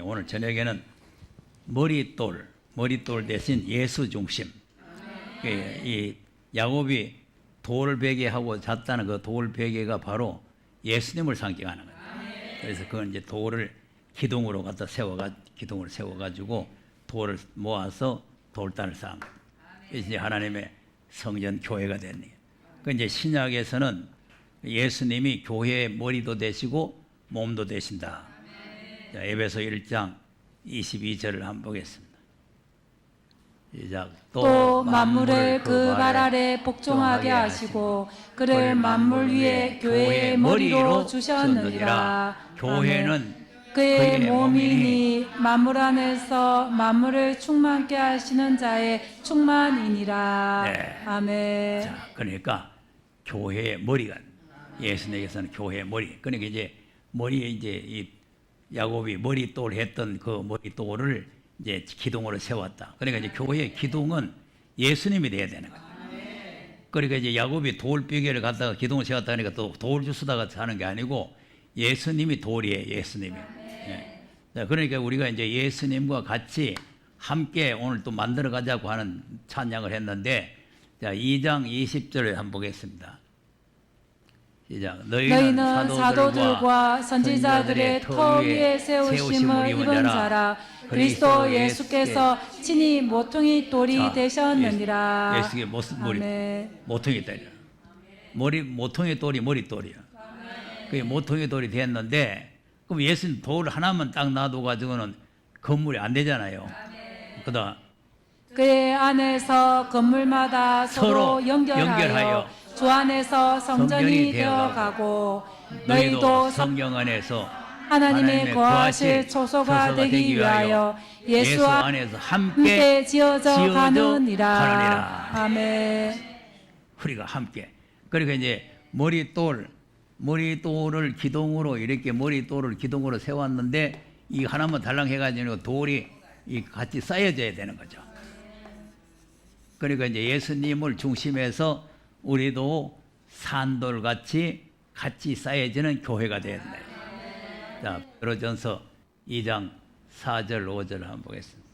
오늘 저녁에는 머릿돌 대신 예수 중심. 이 야곱이 돌 베개하고 잤다는 그 돌 베개가 바로 예수님을 상징하는 거예요. 그래서 그건 이제 돌을 기둥으로 갖다 기둥을 세워가지고 돌을 모아서 돌단을 쌓은 거예요. 이제 하나님의 성전 교회가 됐네요. 그 이제 신약에서는 예수님이 교회의 머리도 되시고 몸도 되신다. 자, 에베소 1장 22절을 한번 보겠습니다. 시작. 또 만물을 그 발 아래 복종하게 하시고 그를 만물 위에 교회의 머리로 주셨느니라. 교회는 그의 몸이니 만물 안에서 만물을 충만케 하시는 자의 충만이니라. 네. 아멘. 자, 그러니까 교회의 머리가 예수님께서는 교회의 머리. 그러니까 이제 머리에 이제 이 야곱이 머리돌 했던 그 머리돌을 이제 기둥으로 세웠다. 그러니까 이제 교회의 기둥은 예수님이 돼야 되는 거죠. 그러니까 이제 야곱이 돌비계를 갖다가 기둥을 세웠다 하니까 또 돌 주스다가 하는 게 아니고 예수님이 돌이에요. 예수님이. 예. 자, 그러니까 우리가 이제 예수님과 같이 함께 오늘 또 만들어 가자고 하는 찬양을 했는데, 자, 2장 20절을 한번 보겠습니다. 시작. 너희는 사도들과 선지자들의 터 위에 세우심을 입은 자라. 그리스도 예수께서 친히 모퉁이 돌이 되셨느니라. 예수의 모퉁이 돌이야. 모퉁이 돌이 머릿돌이야. 그게 모퉁이 돌이 됐는데, 그럼 예수님 돌 하나만 딱 놔둬 가지고는 건물이 안 되잖아요. 그다음 그의 안에서 건물마다 서로 연결하여 주 안에서 성전이 되어가고 너희도 성령 안에서 하나님의 거하실 초소가 되기 위하여 예수 안에서 함께 지어져 가느니라. 아멘. 우리가 함께. 그러니까 이제 머릿돌을 기둥으로 이렇게 머릿돌을 기둥으로 세웠는데 이 하나만 달랑 해가지고 돌이 같이 쌓여져야 되는 거죠. 그러니까 이제 예수님을 중심해서 우리도 산돌같이 같이 쌓여지는 교회가 되야 된다. 자, 베드로전서 2장 4절 5절 한번 보겠습니다.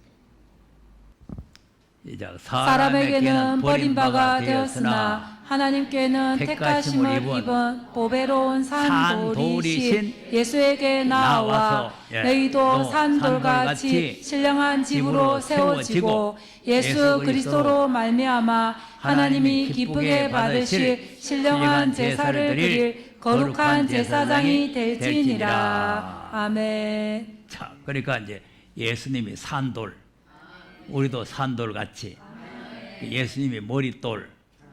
사람에게는 버림바가 되었으나 하나님께는 택하심을 입은 보배로운 산돌이신 예수에게 나와 너희도 산돌같이 신령한 집으로 세워지고 예수 그리스도로 말미암아 하나님이 기쁘게 받으실 신령한 제사를 드릴 거룩한 제사장이 될지니라. 아멘. 자, 그러니까 이제 예수님이 산돌, 우리도 산돌같이 예수님이 머릿돌.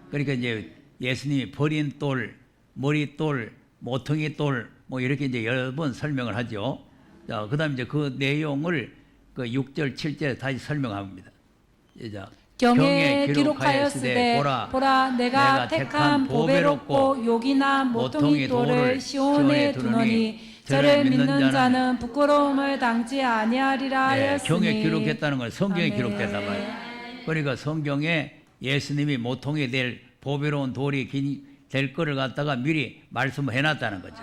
그러니까 이제 예수님이 버린 돌, 머릿돌, 모퉁이 돌, 뭐 이렇게 이제 여러 번 설명을 하죠. 자, 그다음 이제 그 내용을 그 6절, 7절에 다시 설명합니다. 시작. 경에 기록하였으되 보라 내가 택한 보배롭고 욕이나 모퉁이 돌을 시온에 두노니 저를 믿는 자는 부끄러움을 당치 아니하리라 하였으니. 경에 기록했다는 건 성경에 기록됐단 말이에요. 그러니까 성경에 예수님이 모퉁이 될 보배로운 돌이 될 거를 갖다가 미리 말씀을 해놨다는 거죠.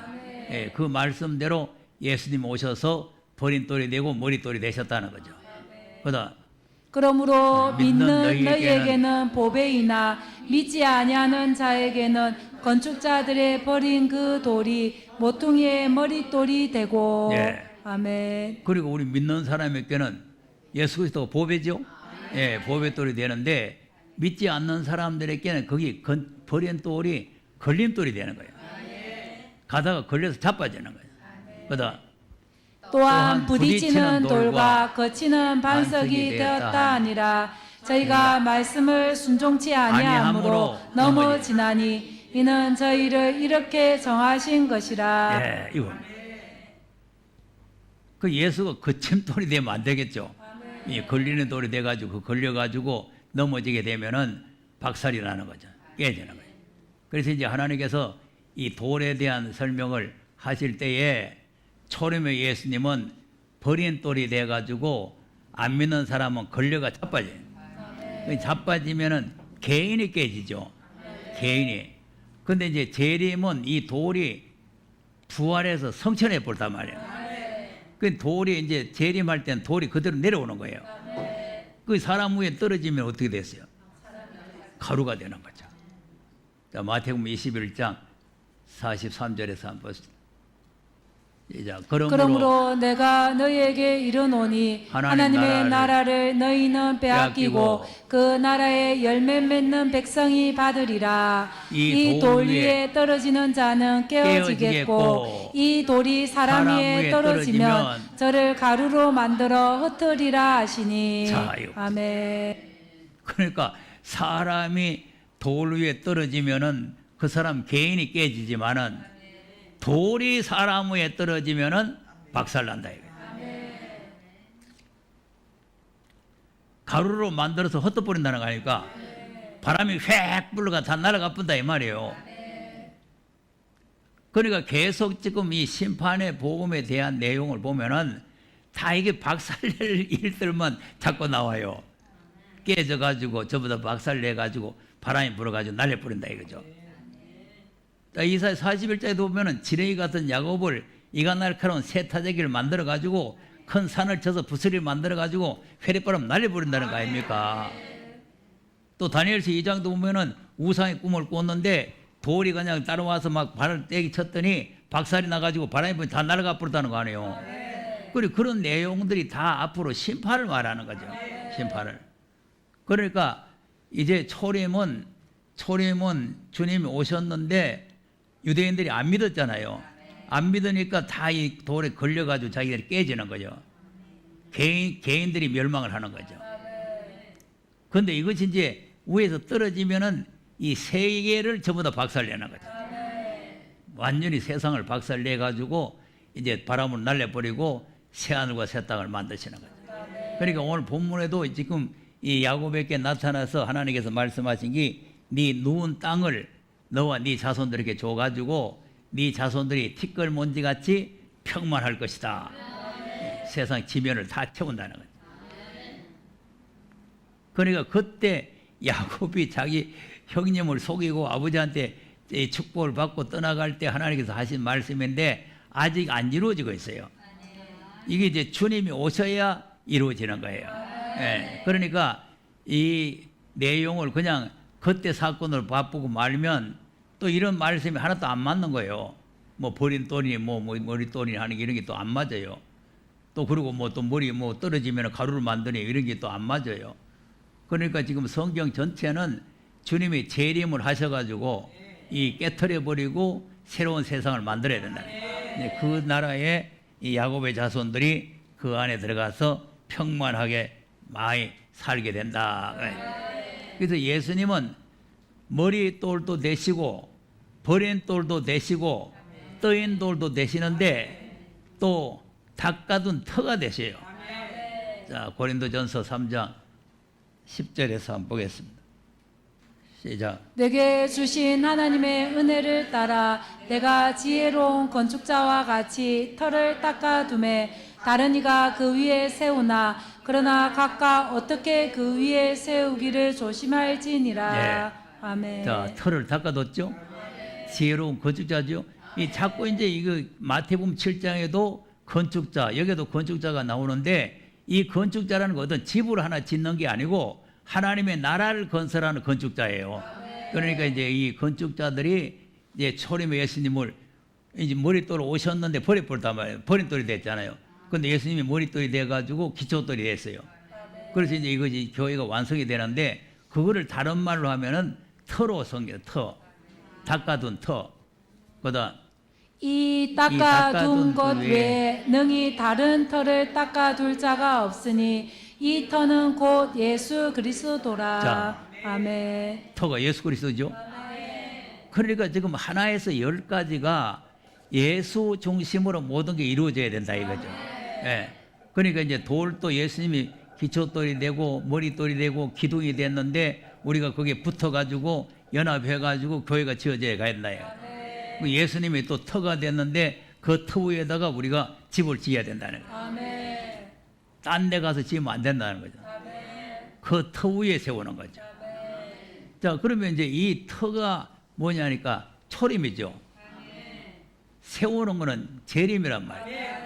예, 그 말씀대로 예수님 오셔서 버린 돌이 되고 머릿돌이 되셨다는 거죠. 그러므로 믿는 너희에게는 보배이나 믿지 아니하는 자에게는 건축자들의 버린 그 돌이 모퉁이의 머릿돌이 되고. 예. 아멘. 그리고 우리 믿는 사람에게는 예수 그리스도가 보배죠. 예, 보배돌이 되는데 믿지 않는 사람들에게는 거기 버린 돌이 걸림돌이 되는 거예요. 가다가 걸려서 자빠지는 거예요. 또한 부딪히는 돌과 거치는 반석이 되었다 하니라. 저희가 말씀을 순종치 아니함으로 넘어지나니 이는 저희를 이렇게 정하신 것이라. 예, 이거. 그 예수가 거침돌이 되면 안 되겠죠. 이 걸리는 돌이 돼가지고 걸려가지고 넘어지게 되면은 박살이 나는 거죠. 깨지는 거예요. 그래서 이제 하나님께서 이 돌에 대한 설명을 하실 때에 초림의 예수님은 버린 돌이 돼가지고 안 믿는 사람은 걸려가 자빠져요. 자빠지면은 개인이 깨지죠. 개인이. 근데 이제 재림은 이 돌이 부활해서 성천해 볼단 말이에요. 그 돌이 이제 재림할 때는 돌이 그대로 내려오는 거예요. 그 사람 위에 떨어지면 어떻게 됐어요? 가루가 되는 거죠. 자, 마태복음 21장 43절에서 한번 보시죠. 시작. 그러므로 내가 너희에게 이르노니 하나님의 나라를 너희는 빼앗기고 그 나라의 열매 맺는 백성이 받으리라. 이 돌 위에 떨어지는 자는 깨어지겠고 이 돌이 사람 위에 떨어지면 저를 가루로 만들어 흩으리라 하시니. 아멘. 그러니까 사람이 돌 위에 떨어지면은 그 사람 개인이 깨지지만은 돌이 사람 위에 떨어지면은 박살난다 이거예요. 가루로 만들어서 흩어버린다는 거 아닙니까? 바람이 휙 불러가 다 날아가 뿐다 이 말이에요. 그러니까 계속 지금 이 심판의 복음에 대한 내용을 보면은 다 이게 박살낼 일들만 자꾸 나와요. 깨져가지고 저보다 박살내가지고 바람이 불어가지고 날려버린다 이거죠. 이사야 41장에도 보면은 지렁이 같은 야곱을 이가 날카로운 세타제기를 만들어가지고 큰 산을 쳐서 부스리를 만들어가지고 회리바람 날려버린다는 거 아닙니까? 또 다니엘서 2장도 보면은 우상의 꿈을 꿨는데 돌이 그냥 따라와서 막 발을 떼기 쳤더니 박살이 나가지고 바람이 불면 다 날아가 버렸다는 거 아니에요. 그리고 그런 내용들이 다 앞으로 심판을 말하는 거죠. 심판을. 그러니까 이제 초림은 주님이 오셨는데 유대인들이 안 믿었잖아요. 안 믿으니까 다 이 돌에 걸려가지고 자기들이 깨지는 거죠. 개인들이 멸망을 하는 거죠. 그런데 이것이 이제 위에서 떨어지면은 이 세계를 전부 다 박살내는 거죠. 완전히 세상을 박살내가지고 이제 바람을 날려버리고 새하늘과 새 땅을 만드시는 거죠. 그러니까 오늘 본문에도 지금 이 야곱에게 나타나서 하나님께서 말씀하신 게 네 누운 땅을 너와 네 자손들에게 줘가지고 네 자손들이 티끌몬지같이 평만할 것이다. 세상 지면을 다 채운다는 거죠. 그러니까 그때 야곱이 자기 형님을 속이고 아버지한테 축복을 받고 떠나갈 때 하나님께서 하신 말씀인데 아직 안 이루어지고 있어요. 이게 이제 주님이 오셔야 이루어지는 거예요. 그러니까 이 내용을 그냥 그때 사건을 바꾸고 말면 또 이런 말씀이 하나도 안 맞는 거예요. 뭐 버린 돈이 머리돈이 하는 게 이런 게 또 안 맞아요. 또 그리고 뭐 또 머리 떨어지면 가루를 만드니 이런 게 또 안 맞아요. 그러니까 지금 성경 전체는 주님이 재림을 하셔가지고 이 깨트려 버리고 새로운 세상을 만들어야 된다. 그 나라의 이 야곱의 자손들이 그 안에 들어가서 평만하게 많이 살게 된다. 그래서 예수님은 머리 돌도 되시고 버린 돌도 되시고 떠인 돌도 되시는데 또 닦아둔 터가 되셔요. 자, 고린도전서 3장 10절에서 한번 보겠습니다. 시작. 내게 주신 하나님의 은혜를 따라 내가 지혜로운 건축자와 같이 터를 닦아둠에 다른 이가 그 위에 세우나 그러나 각각 어떻게 그 위에 세우기를 조심할지니라. 아멘. 자, 터를 닦아뒀죠. 지혜로운 건축자죠. 이 자꾸 이제 이거 마태복음 7장에도 건축자, 여기도 건축자가 나오는데 이 건축자라는 건 어떤 집을 하나 짓는 게 아니고 하나님의 나라를 건설하는 건축자예요. 그러니까 이제 이 건축자들이 이제 초림의 예수님을 이제 머릿돌 오셨는데 버려버렸단 말이에요. 버린 돌이 됐잖아요. 근데 예수님이 머릿돌이 돼가지고 기초돌이 됐어요. 그래서 이제 이것이 교회가 완성이 되는데 그거를 다른 말로 하면은 터로 성겨, 터. 닦아둔 터. 그다음 이 닦아둔 것 외에 능히 다른 터를 닦아둘 자가 없으니 이 터는 곧 예수 그리스도라. 자, 아멘. 터가 예수 그리스도죠. 그러니까 지금 하나에서 10가지가 예수 중심으로 모든 게 이루어져야 된다 이거죠. 그러니까 이제 돌도 예수님이 기초돌이 되고 머리돌이 되고 기둥이 됐는데 우리가 거기에 붙어가지고 연합해가지고 교회가 지어져야 된다. 예수님이 또 터가 됐는데 그 터 위에다가 우리가 집을 지어야 된다는 거예요. 딴 데 가서 지으면 안 된다는 거죠. 그 터 위에 세우는 거죠. 자, 그러면 이제 이 터가 뭐냐니까 초림이죠. 세우는 거는 재림이란 말이에요.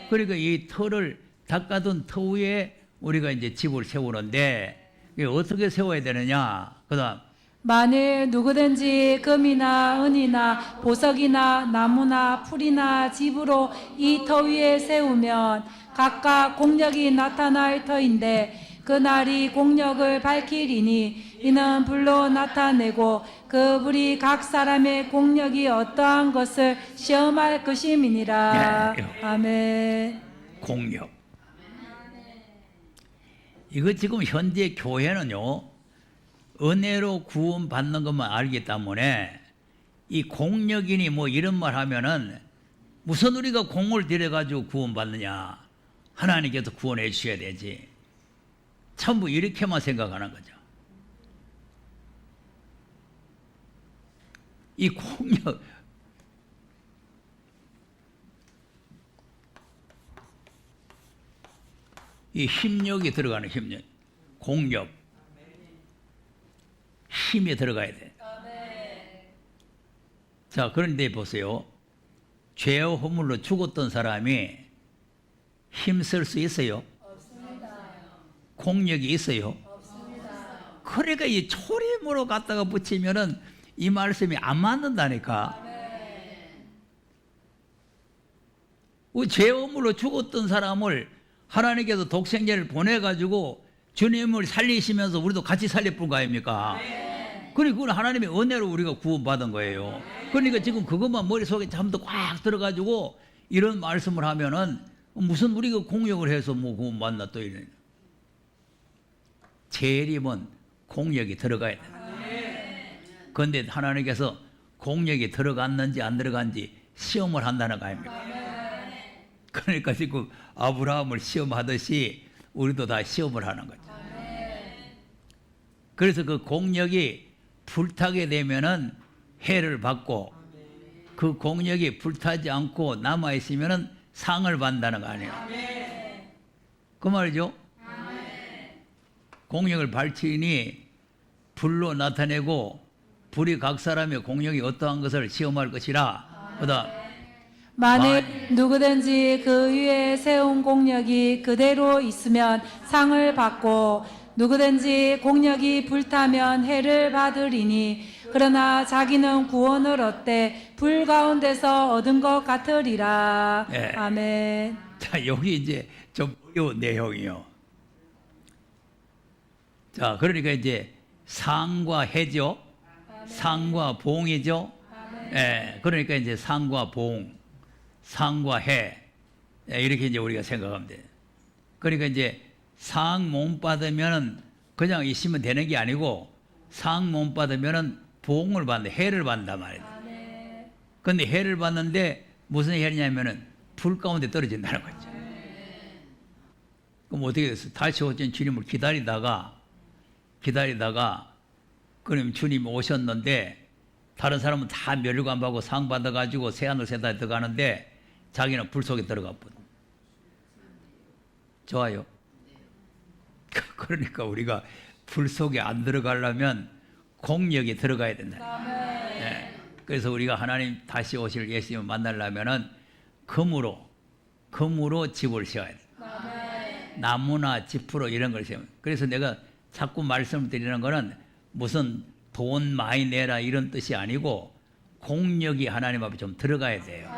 그러니까 이 터를 닦아둔 터 위에 우리가 이제 집을 세우는데 이게 어떻게 세워야 되느냐? 그다음 만일 누구든지 금이나 은이나 보석이나 나무나 풀이나 집으로 이 터 위에 세우면 각각 공력이 나타날 터인데 그 날이 공력을 밝히리니 이는 불로 나타내고 그 불이 각 사람의 공력이 어떠한 것을 시험할 것임이니라. 네. 아멘. 공력. 이거 지금 현재 교회는요, 은혜로 구원받는 것만 알기 때문에 이 공력이니 뭐 이런 말 하면은 무슨 우리가 공을 들여가지고 구원받느냐. 하나님께서 구원해 주셔야 되지. 전부 이렇게만 생각하는 거죠. 이 공력, 이 힘력이 들어가는 힘력, 공력, 힘이 들어가야 돼. 자, 그런데 보세요. 죄와 허물로 죽었던 사람이 힘쓸 수 있어요? 공력이 있어요? 그러니까 이 초림으로 갖다가 붙이면은 이 말씀이 안 맞는다니까. 죄와 허물로 죽었던 사람을 하나님께서 독생자를 보내가지고 주님을 살리시면서 우리도 같이 살릴 뿐 아닙니까? 그러니까 그건 하나님의 은혜로 우리가 구원받은 거예요. 그러니까 지금 그것만 머릿속에 잠도 꽉 들어가지고 이런 말씀을 하면은 무슨 우리가 공력을 해서 뭐 구원받나 또 이래. 재림은 공력이 들어가야 돼. 그런데 하나님께서 공력이 들어갔는지 안 들어간지 시험을 한다는 거 아닙니까? 그러니까 지금 아브라함을 시험하듯이 우리도 다 시험을 하는 거죠. 그래서 그 공력이 불타게 되면은 해를 받고 그 공력이 불타지 않고 남아있으면은 상을 받는다는 거 아니에요. 그 말이죠. 공력을 발치니 불로 나타내고 불이 각 사람의 공력이 어떠한 것을 시험할 것이라. 그다음 만일 누구든지 그 위에 세운 공력이 그대로 있으면 상을 받고 누구든지 공력이 불타면 해를 받으리니 그러나 자기는 구원을 얻되 불 가운데서 얻은 것 같으리라. 네. 아멘. 자, 여기 이제 좀 어려운 내용이요. 자, 그러니까 이제 상과 해죠. 상과 봉이죠. 예, 그러니까 이제 상과 봉, 상과 해. 예, 이렇게 이제 우리가 생각하면 돼. 그러니까 이제 상 못 받으면은 그냥 있으면 되는 게 아니고 상 못 받으면은 봉을 받는, 해를 받는단 말이에요. 근데 해를 받는데 무슨 해냐면은 불 가운데 떨어진다는 거죠. 그럼 어떻게 됐어? 다시 오신 주님을 기다리다가 그럼 주님 오셨는데 다른 사람은 다 멸관 받고 상 받아가지고 새하늘 새달에 들어가는데 자기는 불 속에 들어가 버려. 좋아요. 그러니까 우리가 불 속에 안 들어가려면 공력이 들어가야 된다. 네. 그래서 우리가 하나님 다시 오실 예수님을 만나려면은 금으로 집을 세워야 돼. 나무나 지프로 이런 걸 세우면. 그래서 내가 자꾸 말씀을 드리는 거는 무슨 돈 많이 내라 이런 뜻이 아니고 공력이 하나님 앞에 좀 들어가야 돼요.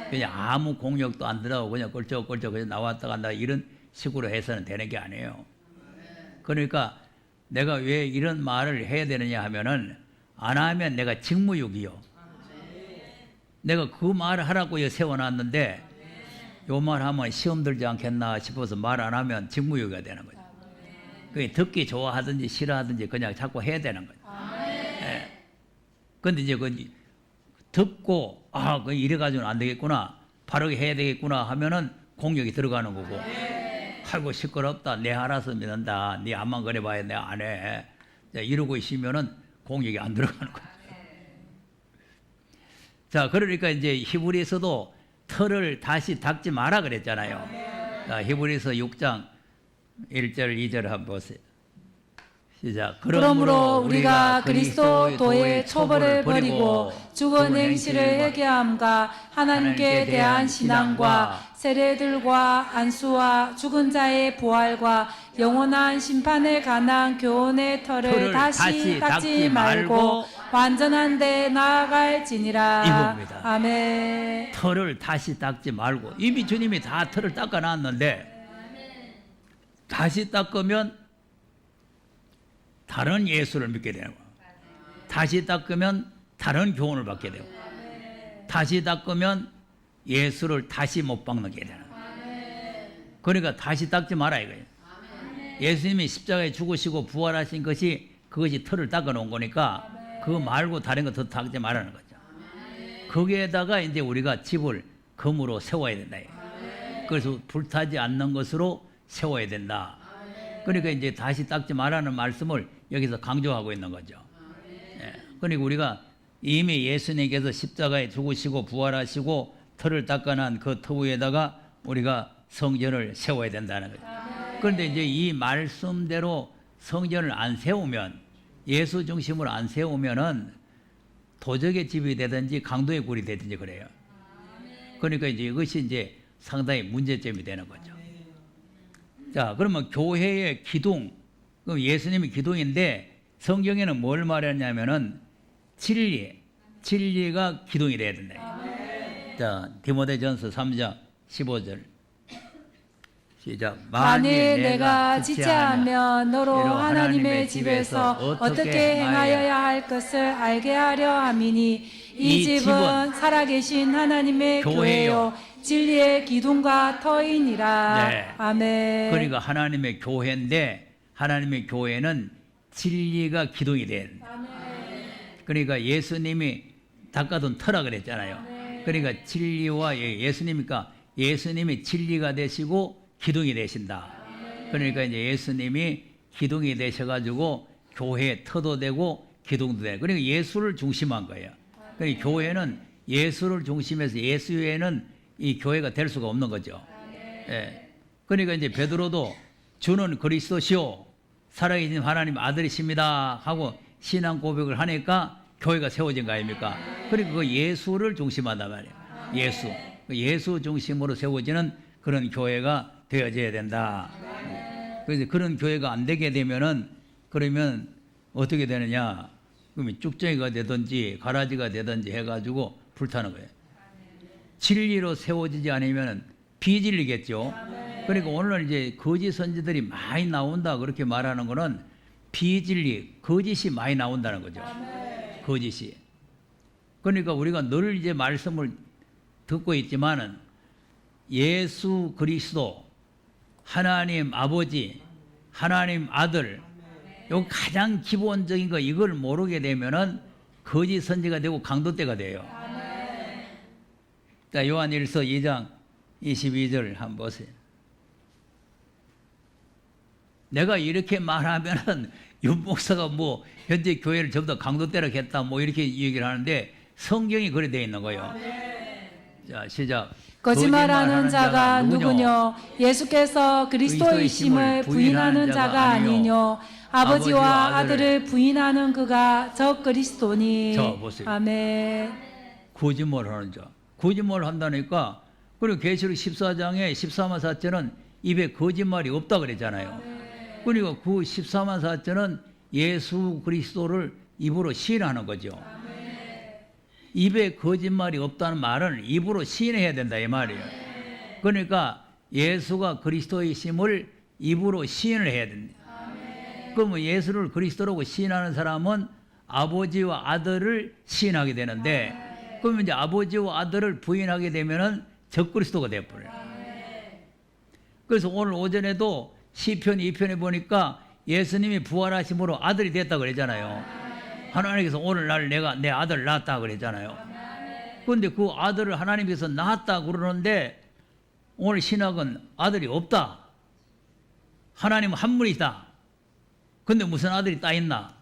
그냥 아무 공력도 안 들어가고 그냥 꼴쩍꼴쩍 그냥 나왔다 간다 이런 식으로 해서는 되는 게 아니에요. 그러니까 내가 왜 이런 말을 해야 되느냐 하면은 안 하면 내가 직무유기요. 내가 그 말을 하라고 세워놨는데 요 말 하면 시험 들지 않겠나 싶어서 말 안 하면 직무유기가 되는 거죠. 그게 듣기 좋아하든지 싫어하든지 그냥 자꾸 해야 되는 거죠. 예. 근데 이제 그 듣고 그 이래가지고는 안 되겠구나 바르게 해야 되겠구나 하면은 공력이 들어가는 거고 아이고 시끄럽다 내 알아서 믿는다 네 암만 그래봐야 내 안 해 이러고 있으면은 공력이 안 들어가는 거죠. 자, 그러니까 이제 히브리서도 털을 다시 닦지 마라 그랬잖아요. 자, 히브리서 6장 1절 2절 한번 보세요. 시작. 그러므로 우리가 그리스도의 초벌을 버리고 죽은 행실을 회개함과 하나님께 대한 신앙과 세례들과 안수와 죽은 자의 부활과 영원한 심판에 관한 교훈의 털을 다시 닦지 말고 완전한 데 나아갈지니라. 이겁니다. 아멘. 털을 다시 닦지 말고, 이미 주님이 다 털을 닦아놨는데 다시 닦으면 다른 예수를 믿게 되는 거예요. 다시 닦으면 다른 교훈을 받게 되고, 다시 닦으면 예수를 다시 못 박는 게 되는 거예요. 그러니까 다시 닦지 마라 이거예요. 예수님이 십자가에 죽으시고 부활하신 것이 그것이 털을 닦아 놓은 거니까 그거 말고 다른 거 더 닦지 말라는 거죠. 거기에다가 이제 우리가 집을 금으로 세워야 된다. 그래서 불타지 않는 것으로 세워야 된다. 그러니까 이제 다시 닦지 말라는 말씀을 여기서 강조하고 있는 거죠. 예. 그러니까 우리가 이미 예수님께서 십자가에 죽으시고 부활하시고 털을 닦아난 그 터 위에다가 우리가 성전을 세워야 된다는 거죠. 그런데 이제 이 말씀대로 성전을 안 세우면, 예수 중심으로 안 세우면은 도적의 집이 되든지 강도의 굴이 되든지 그래요. 그러니까 이제 이것이 이제 상당히 문제점이 되는 거죠. 자, 그러면 교회의 기둥, 그럼 예수님이 기둥인데 성경에는 뭘 말했냐면은 진리가 기둥이 돼야 된다. 자, 디모데전서 3장 15절 시작. 만일 내가 지체하면 너로 하나님의 집에서 어떻게 행하여야 할 것을 알게 하려 함이니 이 집은 살아계신 하나님의 교회요 진리의 기둥과 터이니라. 네. 아멘. 그러니까 하나님의 교회인데 하나님의 교회는 진리가 기둥이 된. 그러니까 예수님이 닦아둔 터라 그랬잖아요. 그러니까 진리와 예수님이니까 예수님이 진리가 되시고 기둥이 되신다. 그러니까 이제 예수님이 기둥이 되셔가지고 교회의 터도 되고 기둥도 되고, 그러니까 예수를 중심한 거예요. 그러니까 교회는 예수를 중심해서 예수 외에는 이 교회가 될 수가 없는 거죠. 예. 그러니까 이제 베드로도 주는 그리스도시요 살아계신 하나님 아들이십니다 하고 신앙 고백을 하니까 교회가 세워진 거 아닙니까? 그러니까 그 예수를 중심하단 말이에요. 예수 중심으로 세워지는 그런 교회가 되어져야 된다. 그래서 그런 교회가 안 되게 되면은 그러면 어떻게 되느냐? 그러면 쭉정이가 되든지 가라지가 되든지 해가지고 불타는 거예요. 진리로 세워지지 않으면 비진리겠죠. 그러니까 오늘 이제 거짓 선지들이 많이 나온다 그렇게 말하는 거는 비진리, 거짓이 많이 나온다는 거죠. 거짓이. 그러니까 우리가 늘 이제 말씀을 듣고 있지만은 예수 그리스도, 하나님 아버지, 하나님 아들, 요 가장 기본적인 거 이걸 모르게 되면은 거짓 선지가 되고 강도떼가 돼요. 자, 요한일서 2장 22절 한번 보세요. 내가 이렇게 말하면은 윤 목사가 뭐 현재 교회를 전부 다 강도떼라 했다 뭐 이렇게 얘기를 하는데 성경이 그래 되어 있는 거예요. 자, 시작. 거짓말하는 자가 누구뇨? 예수께서 그리스도이심을 부인하는 자가 아니뇨? 아버지와 아들을 부인하는 그가 저 그리스도니. 자, 보세요. 아멘. 거짓말하는 자. 거짓말 한다니까. 그리고 계시록 14장에 14만 4천은 입에 거짓말이 없다 그랬잖아요. 그러니까 그 14만 4천은 예수 그리스도를 입으로 시인하는 거죠. 입에 거짓말이 없다는 말은 입으로 시인해야 된다 이 말이에요. 그러니까 예수가 그리스도이심을 입으로 시인을 해야 된다. 그러면 예수를 그리스도라고 시인하는 사람은 아버지와 아들을 시인하게 되는데, 그러면 이제 아버지와 아들을 부인하게 되면은 적그리스도가 되어버려요. 그래서 오늘 오전에도 시편 2편에 보니까 예수님이 부활하심으로 아들이 됐다 그랬잖아요. 하나님께서 오늘 날 내가 내 아들 낳았다 그랬잖아요. 그런데 그 아들을 하나님께서 낳았다 그러는데 오늘 신학은 아들이 없다. 하나님은 한 분이다. 근데 무슨 아들이 따 있나?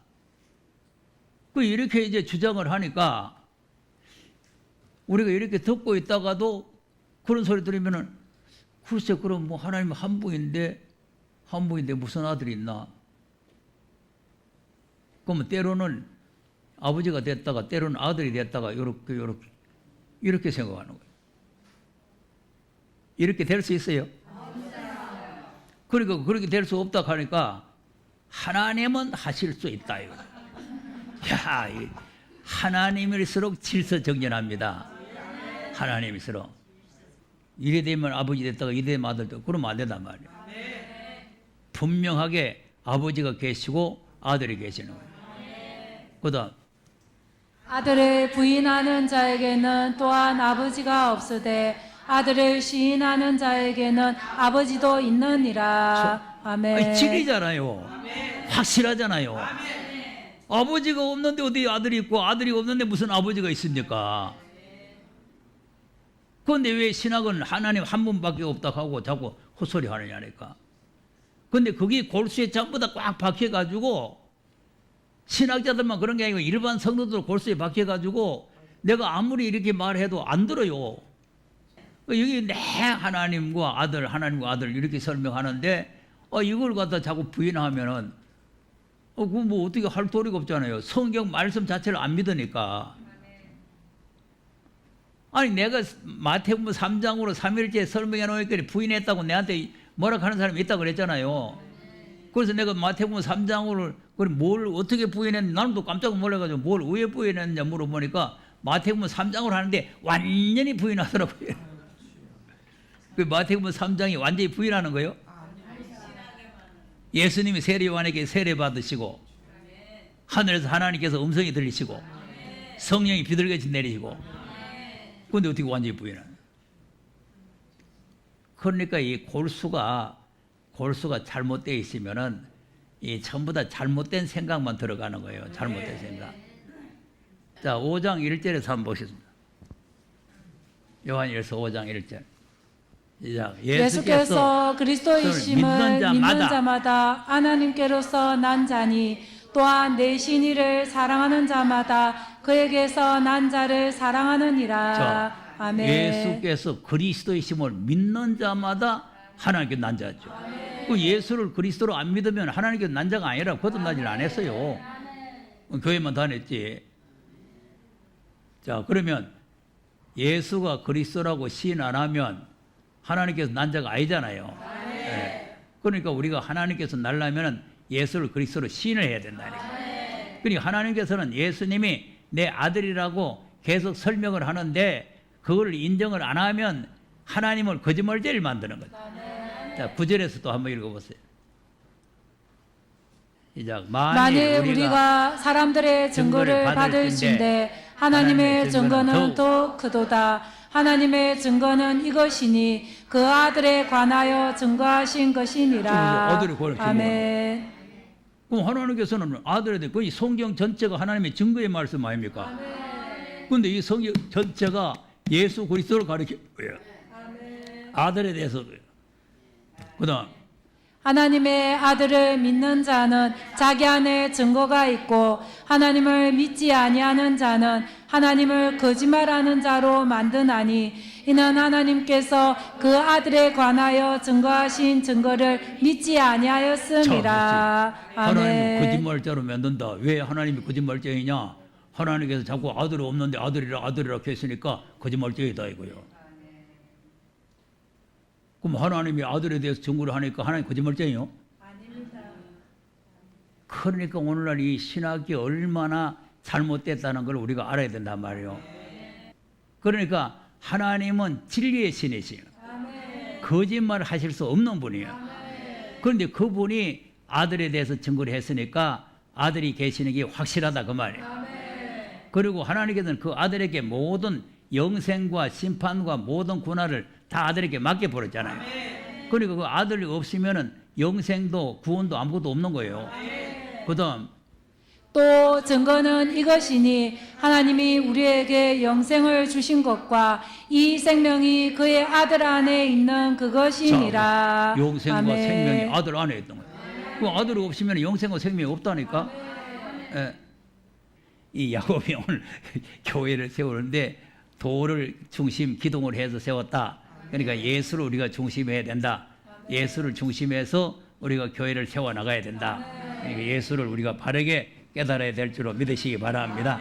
그 이렇게 이제 주장을 하니까 우리가 이렇게 듣고 있다가도 그런 소리 들으면은 글쎄 그럼 뭐 하나님은 한 분인데 무슨 아들이 있나? 그러면 때로는 아버지가 됐다가 때로는 아들이 됐다가 이렇게 생각하는 거예요. 이렇게 될 수 있어요? 그러니까 그렇게 될 수 없다 하니까 하나님은 하실 수 있다. 이거. 야, 하나님일수록 질서정연합니다. 하나님일수록. 이래 되면 아버지 됐다가 이래 되면 아들 됐다가 그러면 안 된단 말이에요. 분명하게 아버지가 계시고 아들이 계시는 거예요. 그 다음 아들을 부인하는 자에게는 또한 아버지가 없으되 아들을 시인하는 자에게는 아버지도 있느니라. 아멘. 진리잖아요. 확실하잖아요. 아버지가 없는데 어디 아들이 있고 아들이 없는데 무슨 아버지가 있습니까? 그런데 왜 신학은 하나님 한 분밖에 없다 하고 자꾸 헛소리 하느냐니까. 그런데 그게 골수에 전부 다 꽉 박혀가지고 신학자들만 그런 게 아니고 일반 성도들 골수에 박혀가지고 내가 아무리 이렇게 말해도 안 들어요. 여기 내 하나님과 아들 이렇게 설명하는데 이걸 갖다 자꾸 부인하면은 그거 뭐 어떻게 할 도리가 없잖아요. 성경 말씀 자체를 안 믿으니까. 아니 내가 마태복음 3장으로 3일째 설명해 놓으니까 부인했다고 내한테 뭐라 하는 사람이 있다고 그랬잖아요. 그래서 내가 마태복음 3장으로 뭘 어떻게 부인했는지 나는 또 깜짝 놀라가지고 뭘 왜 부인했느냐 물어보니까 마태복음 3장으로 하는데 완전히 부인하더라고요. 그 마태복음 3장이 완전히 부인하는 거예요? 예수님이 세례요한에게 세례 받으시고 하늘에서 하나님께서 음성이 들리시고 성령이 비둘기같이 내리시고 그런데 어떻게 완전히 부인하는? 그러니까 이 골수가 잘못되어 있으면은 이 전부 다 잘못된 생각만 들어가는 거예요. 잘못된 생각. 자, 5장 1절에서 한번 보겠습니다. 요한일서 5장 1절. 시작. 예수께서 그리스도이심을 믿는 자마다 하나님께로서 난 자니 또한 내 신의를 사랑하는 자마다 그에게서 난 자를 사랑하느니라. 자, 아멘. 예수께서 그리스도이심을 믿는 자마다 하나님께 난 자죠. 그 예수를 그리스도로 안 믿으면 하나님께 난 자가 아니라 거듭나질 안 했어요. 교회만 다녔지. 자, 그러면 예수가 그리스도라고 시인 안 하면 하나님께서 난 자가 아니잖아요. 네. 그러니까 우리가 하나님께서 날라면 예수를 그리스도로 시인을 해야 된다니까. 그러니까 하나님께서는 예수님이 내 아들이라고 계속 설명을 하는데 그걸 인정을 안 하면 하나님을 거짓말쟁이를 만드는 거죠. 자, 9절에서 또 한번 읽어보세요. 시작. 만일 우리가 사람들의 증거를 받을진대 하나님의 증거는 더 크도다. 하나님의 증거는 이것이니 그 아들에 관하여 증거하신 것이니라. 아멘. 그럼 하나님께서는 아들에 대해 거의 성경 전체가 하나님의 증거의 말씀 아닙니까? 그런데 이 성경 전체가 예수 그리스도를 가리켜요. 아들에 대해서도요. 그다음 하나님의 아들을 믿는 자는 자기 안에 증거가 있고 하나님을 믿지 아니하는 자는 하나님을 거짓말하는 자로 만드나니 이는 하나님께서 그 아들에 관하여 증거하신 증거를 믿지 아니하였음이라. 하나님을 거짓말자로 만든다. 왜 하나님이 거짓말쟁이냐? 하나님께서 자꾸 아들이 없는데 아들이라 했으니까 거짓말쟁이다 이거요. 그럼 하나님이 아들에 대해서 증거를 하니까 하나님 거짓말쟁이요? 아닙니다. 그러니까 오늘날 이 신학이 얼마나 잘못됐다는 걸 우리가 알아야 된단 말이에요. 그러니까 하나님은 진리의 신이시요. 거짓말 하실 수 없는 분이에요. 그런데 그분이 아들에 대해서 증거를 했으니까 아들이 계시는 게 확실하다 그 말이에요. 그리고 하나님께서는 그 아들에게 모든 영생과 심판과 모든 군화를 다 아들에게 맡겨버렸잖아요. 그러니까 그 아들이 없으면은 영생도 구원도 아무것도 없는 거예요. 그 다음 또 증거는 이것이니 하나님이 우리에게 영생을 주신 것과 이 생명이 그의 아들 안에 있는 그것이니라. 자, 영생과 아멘. 생명이 아들 안에 있던 거예요. 그 아들이 없으면 영생과 생명이 없다니까. 이 야곱이 오늘 교회를 세우는데 도를 중심 기둥을 해서 세웠다. 그러니까 예수를 우리가 중심해야 된다. 예수를 중심해서 우리가 교회를 세워나가야 된다. 그러니까 예수를 우리가 바르게 깨달아야 될 줄로 믿으시기 바랍니다.